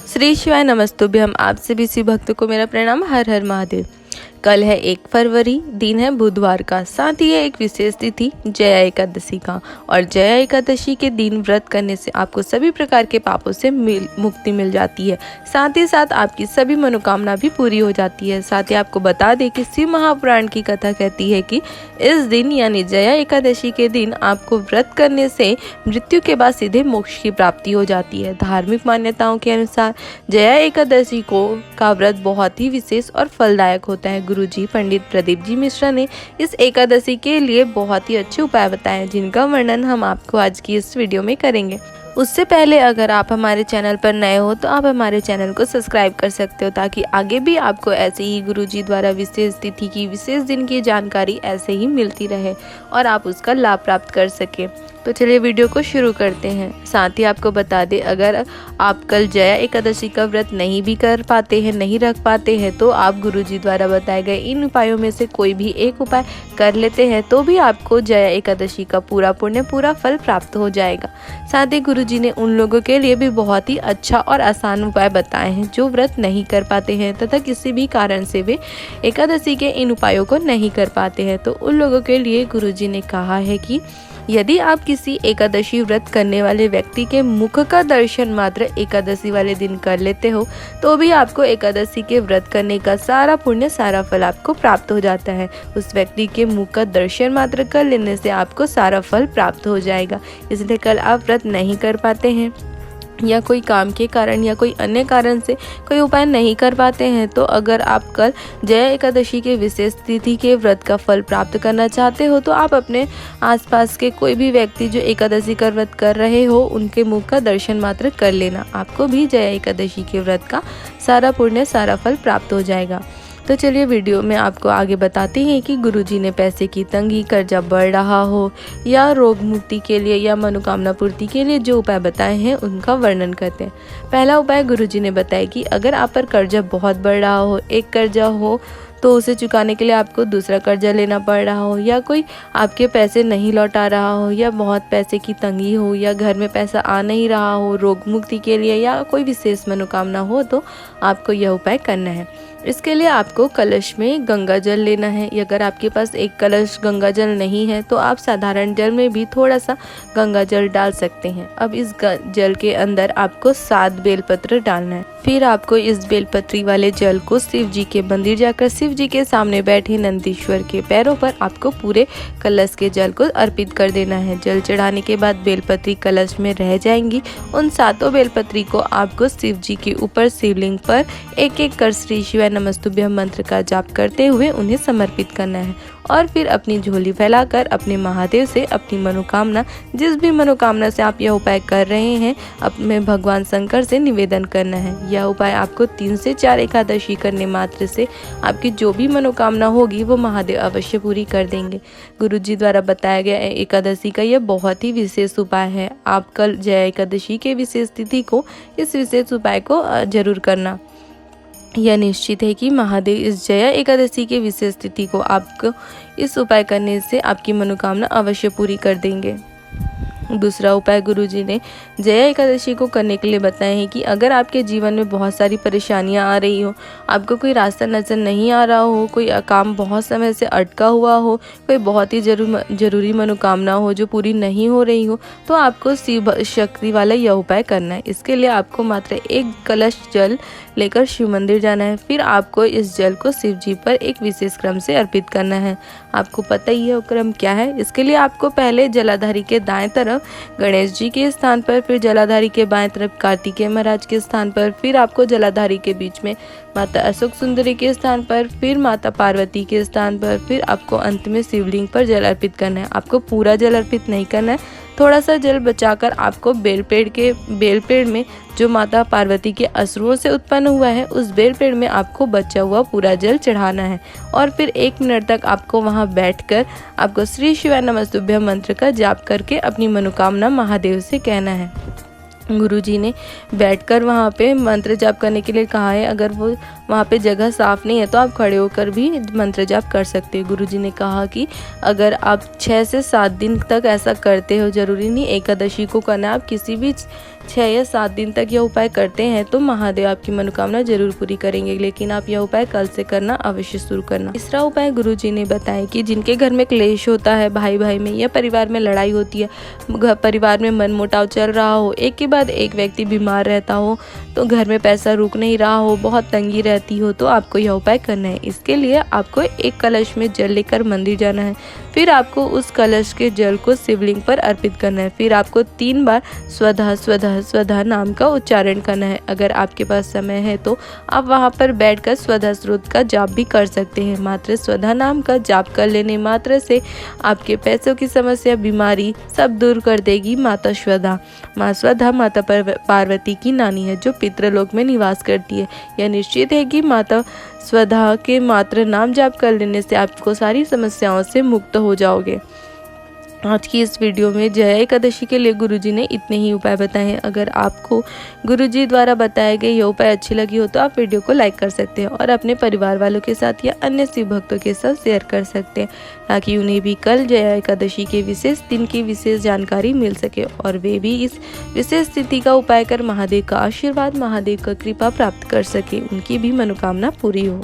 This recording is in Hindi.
श्री शिवाय नमस्तुभ्यम। आप सभी शिव भक्तों को मेरा प्रणाम। हर हर महादेव। कल है 1 फरवरी, दिन है बुधवार का। साथ ही है एक विशेष तिथि जया एकादशी का। और जया एकादशी के दिन व्रत करने से आपको सभी प्रकार के पापों से मुक्ति मिल जाती है। साथ ही साथ आपकी सभी मनोकामना भी पूरी हो जाती है। साथ ही आपको बता दें कि शिव महापुराण की कथा कहती है कि इस दिन यानी जया एकादशी के दिन आपको व्रत करने से मृत्यु के बाद सीधे मोक्ष की प्राप्ति हो जाती है। धार्मिक मान्यताओं के अनुसार जया एकादशी का व्रत बहुत ही विशेष और फलदायक होता है। गुरुजी पंडित प्रदीप जी मिश्रा ने इस एकादशी के लिए बहुत ही अच्छे उपाय बताए हैं, जिनका वर्णन हम आपको आज की इस वीडियो में करेंगे। उससे पहले अगर आप हमारे चैनल पर नए हो तो आप हमारे चैनल को सब्सक्राइब कर सकते हो, ताकि आगे भी आपको ऐसे ही गुरुजी द्वारा विशेष तिथि की, विशेष दिन की जानकारी ऐसे ही मिलती रहे और आप उसका लाभ प्राप्त कर सके। तो चलिए वीडियो को शुरू करते हैं। साथ ही आपको बता दें, अगर आप कल जया एकादशी का व्रत नहीं भी कर पाते हैं, नहीं रख पाते हैं, तो आप गुरुजी द्वारा बताए गए इन उपायों में से कोई भी एक उपाय कर लेते हैं तो भी आपको जया एकादशी का पूरा पुण्य, पूरा फल प्राप्त हो जाएगा। साथ ही गुरुजी ने उन लोगों के लिए भी बहुत ही अच्छा और आसान उपाय बताए हैं जो व्रत नहीं कर पाते हैं तथा किसी भी कारण से वे एकादशी के इन उपायों को नहीं कर पाते हैं। तो उन लोगों के लिए गुरुजी ने कहा है कि यदि आप किसी एकादशी व्रत करने वाले व्यक्ति के मुख का दर्शन मात्र एकादशी वाले दिन कर लेते हो तो भी आपको एकादशी के व्रत करने का सारा पुण्य, सारा फल आपको प्राप्त हो जाता है। उस व्यक्ति के मुख का दर्शन मात्र कर लेने से आपको सारा फल प्राप्त हो जाएगा। इसलिए कल आप व्रत नहीं कर पाते हैं या कोई काम के कारण या कोई अन्य कारण से कोई उपाय नहीं कर पाते हैं, तो अगर आप कल जया एकादशी के विशेष तिथि के व्रत का फल प्राप्त करना चाहते हो तो आप अपने आसपास के कोई भी व्यक्ति जो एकादशी का व्रत कर रहे हो उनके मुख का दर्शन मात्र कर लेना। आपको भी जया एकादशी के व्रत का सारा पुण्य, सारा फल प्राप्त हो जाएगा। तो चलिए वीडियो में आपको आगे बताते हैं कि गुरुजी ने पैसे की तंगी, कर्जा बढ़ रहा हो या रोग मुक्ति के लिए या मनोकामना पूर्ति के लिए जो उपाय बताए हैं उनका वर्णन करते हैं। पहला उपाय गुरुजी ने बताया कि अगर आप पर कर्जा बहुत बढ़ रहा हो, एक कर्जा हो तो उसे चुकाने के लिए आपको दूसरा कर्जा लेना पड़ रहा हो, या कोई आपके पैसे नहीं लौटा रहा हो, या बहुत पैसे की तंगी हो, या घर में पैसा आ नहीं रहा हो, रोग मुक्ति के लिए या कोई विशेष मनोकामना हो, तो आपको यह उपाय करना है। इसके लिए आपको कलश में गंगा जल लेना है। अगर आपके पास एक कलश गंगा जल नहीं है तो आप साधारण जल में भी थोड़ा सा गंगा जल डाल सकते हैं। अब इस जल के अंदर आपको 7 बेलपत्र डालना है। फिर आपको इस बेलपत्री वाले जल को शिव जी के मंदिर जाकर शिव जी के सामने बैठे नंदीश्वर के पैरों पर आपको पूरे कलश के जल को अर्पित कर देना है। जल चढ़ाने के बाद बेलपत्री कलश में रह जाएंगी। उन 7 बेलपत्री को आपको शिव जी के ऊपर शिवलिंग पर एक एक कर श्री शिवाय नमस्तुभ्यम मंत्र का जाप करते हुए उन्हें समर्पित करना है। और फिर अपनी झोली फैलाकर अपने महादेव से अपनी मनोकामना, जिस भी मनोकामना से आप यह उपाय कर रहे हैं, अपने भगवान शंकर से निवेदन करना है। यह उपाय आपको 3 से 4 एकादशी करने मात्र से आपकी जो भी मनोकामना होगी वो महादेव अवश्य पूरी कर देंगे। गुरुजी द्वारा बताया गया एकादशी का यह बहुत ही विशेष उपाय है। आप कल जया एकादशी के विशेष तिथि को इस विशेष उपाय को जरूर करना। यह निश्चित है कि महादेव इस जया एकादशी के विशेष तिथि को आपको इस उपाय करने से आपकी मनोकामना अवश्य पूरी कर देंगे। दूसरा उपाय गुरुजी ने जया एकादशी को करने के लिए बताया है कि अगर आपके जीवन में बहुत सारी परेशानियां आ रही हो, आपको कोई रास्ता नजर नहीं आ रहा हो, कोई काम बहुत समय से अटका हुआ हो, कोई बहुत ही जरूरी मनोकामना हो जो पूरी नहीं हो रही हो, तो आपको शिव शक्ति वाला यह उपाय करना है। इसके लिए आपको मात्र 1 कलश जल लेकर शिव मंदिर जाना है। फिर आपको इस जल को शिव जी पर एक विशेष क्रम से अर्पित करना है। आपको पता ही है वो क्रम क्या है। इसके लिए आपको पहले जलाधारी के दाएं तरफ गणेश जी के स्थान पर, फिर जलाधारी के बाएं तरफ कार्तिकेय महाराज के स्थान पर, फिर आपको जलाधारी के बीच में माता अशोक सुंदरी के स्थान पर, फिर माता पार्वती के स्थान पर, फिर आपको अंत में शिवलिंग पर जल अर्पित करना है। आपको पूरा जल अर्पित नहीं करना है, थोड़ा सा जल बचाकर आपको बेल पेड़ में जो माता पार्वती के असुरों से उत्पन्न हुआ है उस बेल पेड़ में आपको बचा हुआ पूरा जल चढ़ाना है। और फिर 1 मिनट तक आपको वहां बैठकर आपको श्री शिवाय नमस्तुभ्यम मंत्र का जाप करके अपनी मनोकामना महादेव से कहना है। गुरुजी ने बैठकर वहाँ पे मंत्र जाप करने के लिए कहा है। अगर वो वहाँ पे जगह साफ़ नहीं है तो आप खड़े होकर भी मंत्र जाप कर सकते हो। गुरुजी ने कहा कि अगर आप 6 से 7 दिन तक ऐसा करते हो, ज़रूरी नहीं एकादशी को करना, आप किसी भी 6 या 7 दिन तक यह उपाय करते हैं तो महादेव आपकी मनोकामना जरूर पूरी करेंगे, लेकिन आप यह उपाय कल से करना अवश्य शुरू करना। तीसरा उपाय गुरुजी ने बताया कि जिनके घर में क्लेश होता है, भाई भाई में या परिवार में लड़ाई होती है, परिवार में मनमुटाव चल रहा हो, एक के बाद एक व्यक्ति बीमार रहता हो, तो घर में पैसा रुक नहीं रहा हो, बहुत तंगी रहती हो, तो आपको यह उपाय करना है। इसके लिए आपको एक कलश में जल लेकर मंदिर जाना है। फिर आपको उस कलश के जल को शिवलिंग पर अर्पित करना है। फिर आपको 3 बार स्वधा स्वधा स्वधा नाम का उच्चारण करना है। अगर आपके पास समय है तो आप वहां पर बैठकर स्वधा स्रोत का जाप भी कर सकते हैं। मात्र स्वधा नाम का जाप कर लेने मात्र से आपके पैसों की समस्या, बीमारी सब दूर कर देगी माता स्वधा। माँ स्वधा माता पार्वती की नानी है जो पितृलोक में निवास करती है। यह निश्चित है कि माता स्वधा के मात्र नाम जाप कर लेने से आपको सारी समस्याओं से मुक्त हो जाओगे। आज की इस वीडियो में जया एकादशी के लिए गुरुजी ने इतने ही उपाय बताए हैं। अगर आपको गुरुजी द्वारा बताए गए ये उपाय अच्छी लगी हो तो आप वीडियो को लाइक कर सकते हैं और अपने परिवार वालों के साथ या अन्य शिव भक्तों के साथ शेयर कर सकते हैं, ताकि उन्हें भी कल जया एकादशी के विशेष दिन की विशेष जानकारी मिल सके और वे भी इस विशेष तिथि का उपाय कर महादेव का आशीर्वाद, महादेव का कृपा प्राप्त कर सके, उनकी भी मनोकामना पूरी हो।